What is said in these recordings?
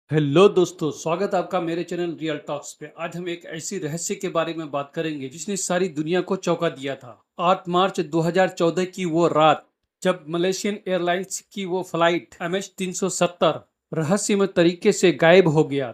Hello दोस्तों, स्वागत है आपका मेरे चैनल रियल टॉक्स पे। आज हम एक ऐसी रहस्य के बारे में बात करेंगे जिसने सारी दुनिया को चौंका दिया था। 8 मार्च 2014 की वो रात जब मलेशियन एयरलाइंस की वो फ्लाइट MH370 रहस्यमय तरीके से गायब हो गया।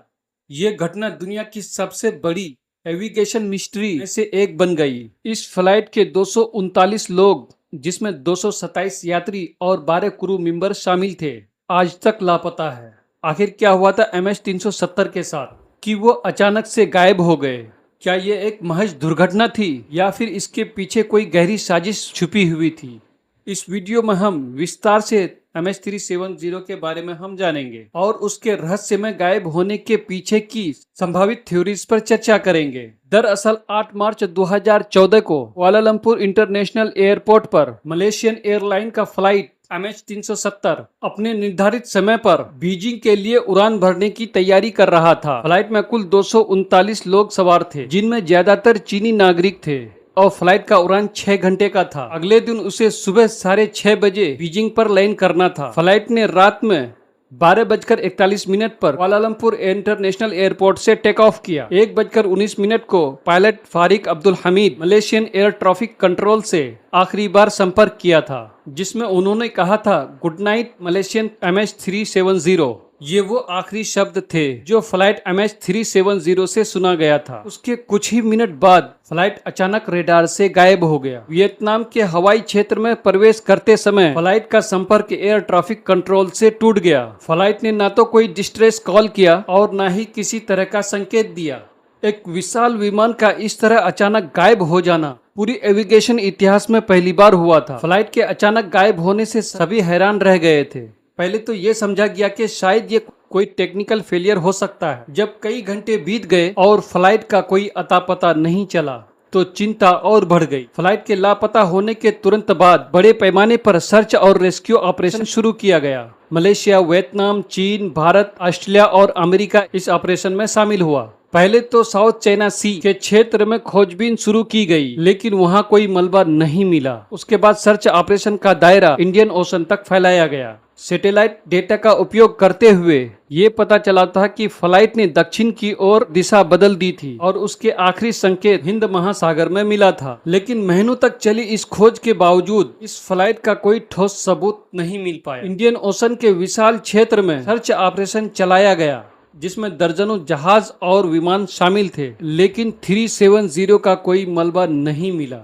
ये घटना दुनिया की सबसे बड़ी एविगेशन मिस्ट्री में से एक बन गई। इस फ्लाइट के 239 लोग, जिसमें 227 यात्री और 12 क्रू मेंबर शामिल थे, आज तक लापता है। आखिर क्या हुआ था MH370 के साथ कि वो अचानक से गायब हो गए? क्या ये एक महज दुर्घटना थी या फिर इसके पीछे कोई गहरी साजिश छुपी हुई थी? इस वीडियो में हम विस्तार से MH370 के बारे में हम जानेंगे और उसके रहस्यमय गायब होने के पीछे की संभावित थ्योरीज पर चर्चा करेंगे। दरअसल 8 मार्च 2014 को कुआलालंपुर इंटरनेशनल एयरपोर्ट पर मलेशियन एयरलाइन का फ्लाइट MH370 अपने निर्धारित समय पर बीजिंग के लिए उड़ान भरने की तैयारी कर रहा था। फ्लाइट में कुल 239 लोग सवार थे, जिनमें ज्यादातर चीनी नागरिक थे और फ्लाइट का उड़ान 6 घंटे का था। अगले दिन उसे सुबह 6:30 बजे बीजिंग पर लैंड करना था। फ्लाइट ने रात में 12:41 पर कुआलालंपुर इंटरनेशनल एयरपोर्ट से टेक ऑफ किया। 1:19 को pilot Fariq Abdul Hamid Malaysian air traffic control से आखिरी बार संपर्क किया था, जिसमें उन्होंने कहा था, गुड नाइट मलेशियन MH370। ये वो आखिरी शब्द थे जो फ्लाइट MH370 से सुना गया था। उसके कुछ ही मिनट बाद फ्लाइट अचानक रेडार से गायब हो गया। वियतनाम के हवाई क्षेत्र में प्रवेश करते समय फ्लाइट का संपर्क एयर ट्रैफिक कंट्रोल से टूट गया। फ्लाइट ने ना तो कोई डिस्ट्रेस कॉल किया और ना ही किसी तरह का संकेत दिया। एक विशाल विमान का इस तरह अचानक गायब हो जाना पूरी एविगेशन इतिहास में पहली बार हुआ था। फ्लाइट के अचानक गायब होने से सभी हैरान रह गए थे। पहले तो ये समझा गया कि शायद ये कोई टेक्निकल फेलियर हो सकता है। जब कई घंटे बीत गए और फ्लाइट का कोई अता पता नहीं चला तो चिंता और बढ़ गई। फ्लाइट के लापता होने के तुरंत बाद बड़े पैमाने पर सर्च और रेस्क्यू ऑपरेशन शुरू किया गया। मलेशिया, वियतनाम, चीन, भारत, ऑस्ट्रेलिया और अमेरिका इस ऑपरेशन में शामिल हुआ। पहले तो साउथ चाइना सी के क्षेत्र में खोजबीन शुरू की गई, लेकिन वहां कोई मलबा नहीं मिला। उसके बाद सर्च ऑपरेशन का दायरा इंडियन ओशन तक फैलाया गया। सैटेलाइट डेटा का उपयोग करते हुए ये पता चला था कि फ्लाइट ने दक्षिण की ओर दिशा बदल दी थी और उसके आखिरी संकेत हिंद महासागर में मिला था। लेकिन महीनों तक चली इस खोज के बावजूद इस फ्लाइट का कोई ठोस सबूत नहीं मिल पाया। इंडियन ओशन के विशाल क्षेत्र में सर्च ऑपरेशन चलाया गया, जिसमें दर्जनों जहाज और विमान शामिल थे, लेकिन 370 का कोई मलबा नहीं मिला।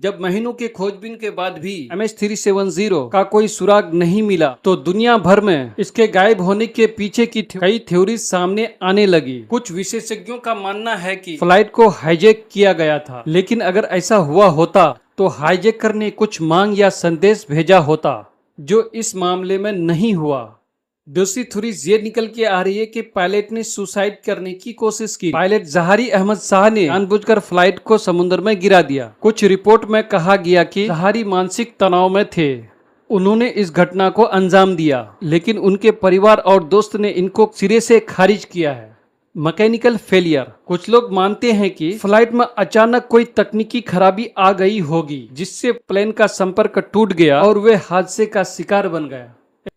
जब महीनों के खोजबीन के बाद भी MH370 का कोई सुराग नहीं मिला तो दुनिया भर में इसके गायब होने के पीछे की कई थ्योरी सामने आने लगी। कुछ विशेषज्ञों का मानना है कि फ्लाइट को हाईजैक किया गया था, लेकिन अगर ऐसा हुआ होता तो हाईजैकर ने कुछ मांग या संदेश भेजा होता, जो इस मामले में नहीं हुआ। दूसरी थ्योरी ये निकल के आ रही है कि पायलट ने सुसाइड करने की कोशिश की। पायलट जहारी अहमद शाह ने जानबूझकर फ्लाइट को समुद्र में गिरा दिया। कुछ रिपोर्ट में कहा गया कि जहारी मानसिक तनाव में थे, उन्होंने इस घटना को अंजाम दिया, लेकिन उनके परिवार और दोस्त ने इनको सिरे से खारिज किया है। Mechanical failure. कुछ लोग मानते हैं कि फ्लाइट में अचानक कोई तकनीकी खराबी आ गई होगी, जिससे प्लेन का संपर्क टूट गया और वे हादसे का शिकार बन गया।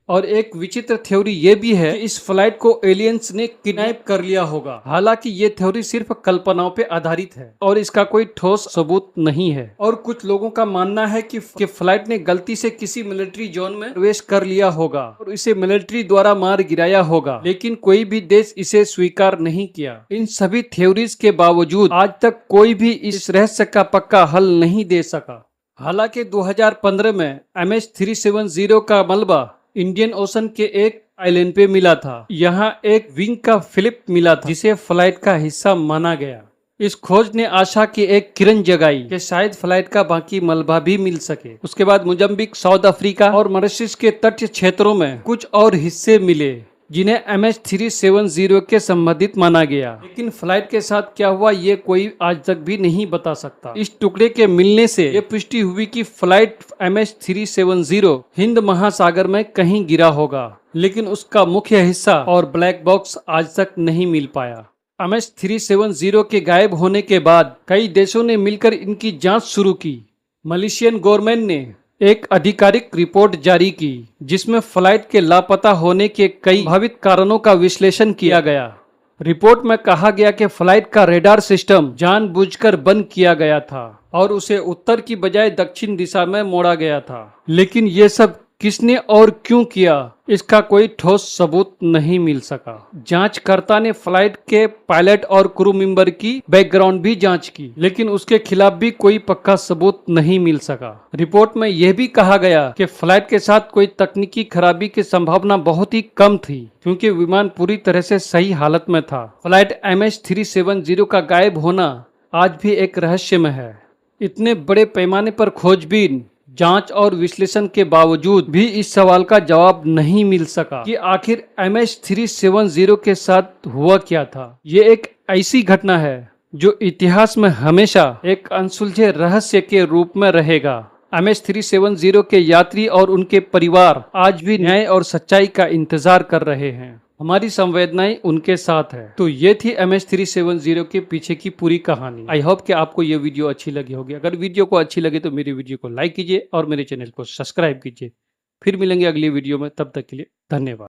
और एक विचित्र थ्योरी ये भी है कि इस फ्लाइट को एलियंस ने किडनैप कर लिया होगा। हालांकि ये थ्योरी सिर्फ कल्पनाओं पे आधारित है और इसका कोई ठोस सबूत नहीं है। और कुछ लोगों का मानना है कि फ्लाइट ने गलती से किसी मिलिट्री जोन में प्रवेश कर लिया होगा और इसे मिलिट्री द्वारा मार गिराया होगा, लेकिन कोई भी देश इसे स्वीकार नहीं किया। इन सभी थ्योरीज के बावजूद आज तक कोई भी इस रहस्य का पक्का हल नहीं दे सका। हालांकि 2015 में MH370 का मलबा इंडियन ओशन के एक आइलैंड पे मिला था। यहाँ एक विंग का फ्लिप मिला था, जिसे फ्लाइट का हिस्सा माना गया। इस खोज ने आशा की एक किरण जगाई कि शायद फ्लाइट का बाकी मलबा भी मिल सके। उसके बाद मोजाम्बिक, साउथ अफ्रीका और मॉरिशस के तटीय क्षेत्रों में कुछ और हिस्से मिले, जिन्हें MH370 के संबंधित माना गया। लेकिन फ्लाइट के साथ क्या हुआ ये कोई आज तक भी नहीं बता सकता। इस टुकड़े के मिलने से ये पुष्टि हुई कि फ्लाइट MH370 हिंद महासागर में कहीं गिरा होगा, लेकिन उसका मुख्य हिस्सा और ब्लैक बॉक्स आज तक नहीं मिल पाया। MH370 के गायब होने के बाद कई देशों ने मिलकर इनकी जांच शुरू की। मलेशियन गवर्नमेंट ने एक आधिकारिक रिपोर्ट जारी की जिसमें फ्लाइट के लापता होने के कई संभावित कारणों का विश्लेषण किया गया। रिपोर्ट में कहा गया कि फ्लाइट का रेडार सिस्टम जानबूझकर बंद किया गया था और उसे उत्तर की बजाय दक्षिण दिशा में मोड़ा गया था। लेकिन ये सब किसने और क्यों किया, इसका कोई ठोस सबूत नहीं मिल सका। जांचकर्ता ने फ्लाइट के पायलट और क्रू मेंबर की बैकग्राउंड भी जांच की, लेकिन उसके खिलाफ भी कोई पक्का सबूत नहीं मिल सका। रिपोर्ट में यह भी कहा गया कि फ्लाइट के साथ कोई तकनीकी खराबी की संभावना बहुत ही कम थी, क्योंकि विमान पूरी तरह से सही हालत में था। फ्लाइट MH370 का गायब होना आज भी एक रहस्यमय है। इतने बड़े पैमाने पर खोजबीन, जांच और विश्लेषण के बावजूद भी इस सवाल का जवाब नहीं मिल सका कि आखिर MH370 के साथ हुआ क्या था। ये एक ऐसी घटना है जो इतिहास में हमेशा एक अनसुलझे रहस्य के रूप में रहेगा। MH370 के यात्री और उनके परिवार आज भी न्याय और सच्चाई का इंतजार कर रहे हैं। हमारी संवेदनाएं उनके साथ है। तो ये थी MH370 के पीछे की पूरी कहानी। आई होप कि आपको ये वीडियो अच्छी लगी होगी। अगर वीडियो को अच्छी लगे तो मेरी वीडियो को लाइक कीजिए और मेरे चैनल को सब्सक्राइब कीजिए। फिर मिलेंगे अगली वीडियो में, तब तक के लिए धन्यवाद।